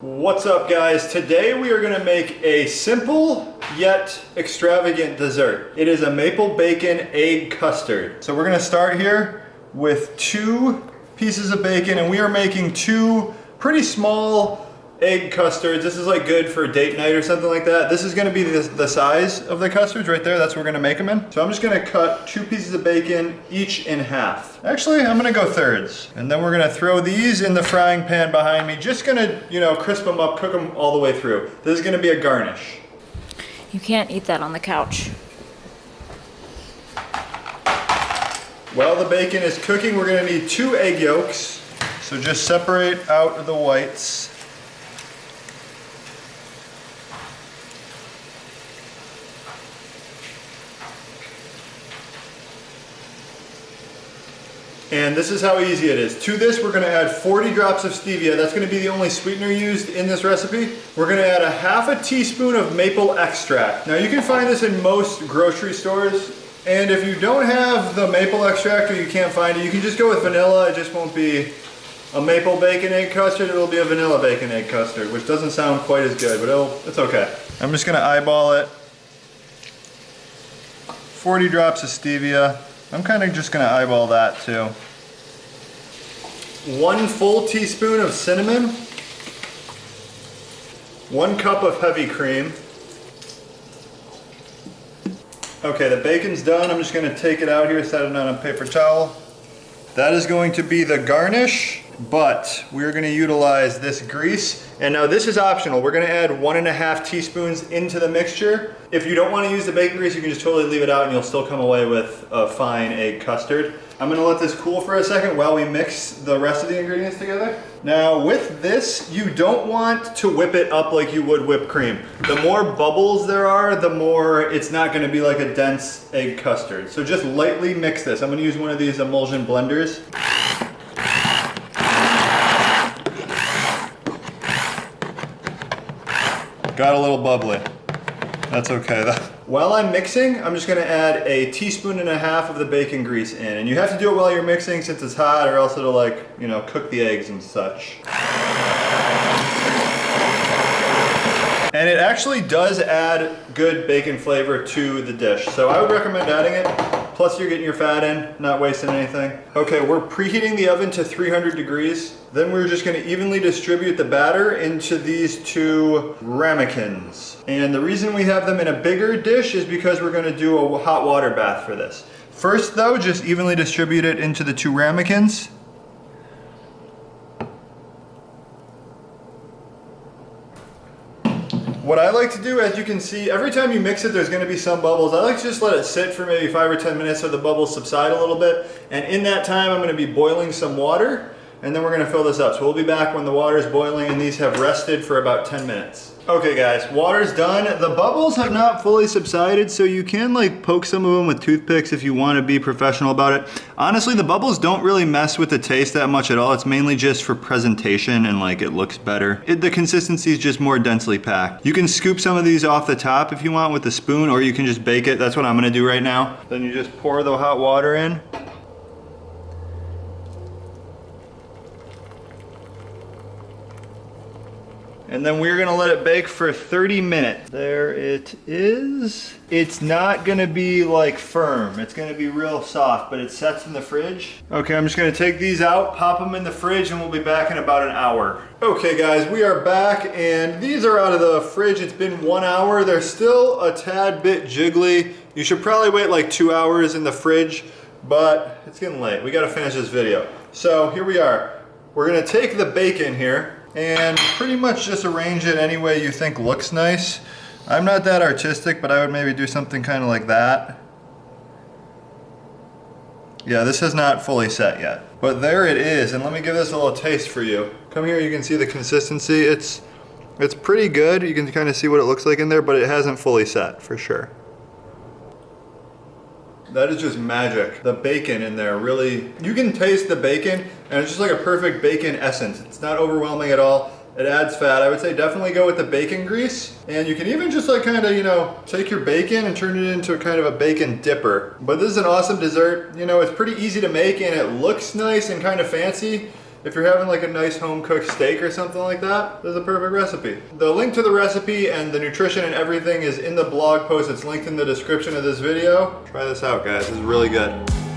What's up, guys? Today we are going to make a simple yet extravagant dessert. It is a maple bacon egg custard. So we're going to start here with 2 pieces of bacon, and we are making 2 pretty small egg custards. This is like good for date night or something like that. This is going to be the size of the custards right there. That's what we're going to make them in. So I'm just going to cut 2 pieces of bacon each in half. Actually, I'm going to go thirds. And then we're going to throw these in the frying pan behind me. Just going to, crisp them up, cook them all the way through. This is going to be a garnish. You can't eat that on the couch. While the bacon is cooking, we're going to need 2 egg yolks. So just separate out the whites. And this is how easy it is. To this, we're going to add 40 drops of stevia. That's going to be the only sweetener used in this recipe. We're going to add a half a teaspoon of maple extract. Now you can find this in most grocery stores. And if you don't have the maple extract or you can't find it, you can just go with vanilla. It just won't be a maple bacon egg custard. It'll be a vanilla bacon egg custard, which doesn't sound quite as good, but it's okay. I'm just going to eyeball it. 40 drops of stevia. I'm kind of just going to eyeball that too. 1 full teaspoon of cinnamon. 1 cup of heavy cream. Okay, the bacon's done. I'm just going to take it out here, set it on a paper towel. That is going to be the garnish, but we're going to utilize this grease. And now this is optional. We're going to add 1.5 teaspoons into the mixture. If you don't want to use the bacon grease, you can just totally leave it out and you'll still come away with a fine egg custard. I'm going to let this cool for a second while we mix the rest of the ingredients together. Now with this, you don't want to whip it up like you would whipped cream. The more bubbles there are, the more it's not going to be like a dense egg custard. So just lightly mix this. I'm going to use one of these emulsion blenders. Got a little bubbly. That's okay though. While I'm mixing, I'm just gonna add 1.5 teaspoons of the bacon grease in. And you have to do it while you're mixing since it's hot, or else it'll cook the eggs and such. And it actually does add good bacon flavor to the dish. So I would recommend adding it. Plus you're getting your fat in, not wasting anything. Okay, we're preheating the oven to 300 degrees. Then we're just gonna evenly distribute the batter into these 2 ramekins. And the reason we have them in a bigger dish is because we're gonna do a hot water bath for this. First though, just evenly distribute it into the 2 ramekins. What I like to do, as you can see, every time you mix it, there's going to be some bubbles. I like to just let it sit for maybe 5 or 10 minutes so the bubbles subside a little bit. And in that time, I'm going to be boiling some water, and then we're going to fill this up. So we'll be back when the water is boiling and these have rested for about 10 minutes. Okay guys, water's done. The bubbles have not fully subsided, so you can poke some of them with toothpicks if you want to be professional about it. Honestly, the bubbles don't really mess with the taste that much at all. It's mainly just for presentation and it looks better. The consistency is just more densely packed. You can scoop some of these off the top if you want with a spoon, or you can just bake it. That's what I'm gonna do right now. Then you just pour the hot water in. And then we're gonna let it bake for 30 minutes. There it is. It's not gonna be firm. It's gonna be real soft, but it sets in the fridge. Okay, I'm just gonna take these out, pop them in the fridge, and we'll be back in about an hour. Okay guys, we are back, and these are out of the fridge. It's been 1 hour. They're still a tad bit jiggly. You should probably wait 2 hours in the fridge, but it's getting late. We gotta finish this video. So here we are. We're gonna take the bacon here and pretty much just arrange it any way you think looks nice. I'm not that artistic, but I would maybe do something kind of like that. Yeah, this has not fully set yet. But there it is, and let me give this a little taste for you. Come here, you can see the consistency. It's pretty good. You can kind of see what it looks like in there, but it hasn't fully set for sure. That is just magic. The bacon in there really, you can taste the bacon, and it's just like a perfect bacon essence. It's not overwhelming at all. It adds fat. I would say definitely go with the bacon grease. And you can even just take your bacon and turn it into kind of a bacon dipper. But this is an awesome dessert. It's pretty easy to make and it looks nice and kind of fancy. if you're having like a nice home cooked steak or something like that, this is a perfect recipe. The link to the recipe and the nutrition and everything is in the blog post. It's linked in the description of this video. Try this out, guys. This is really good.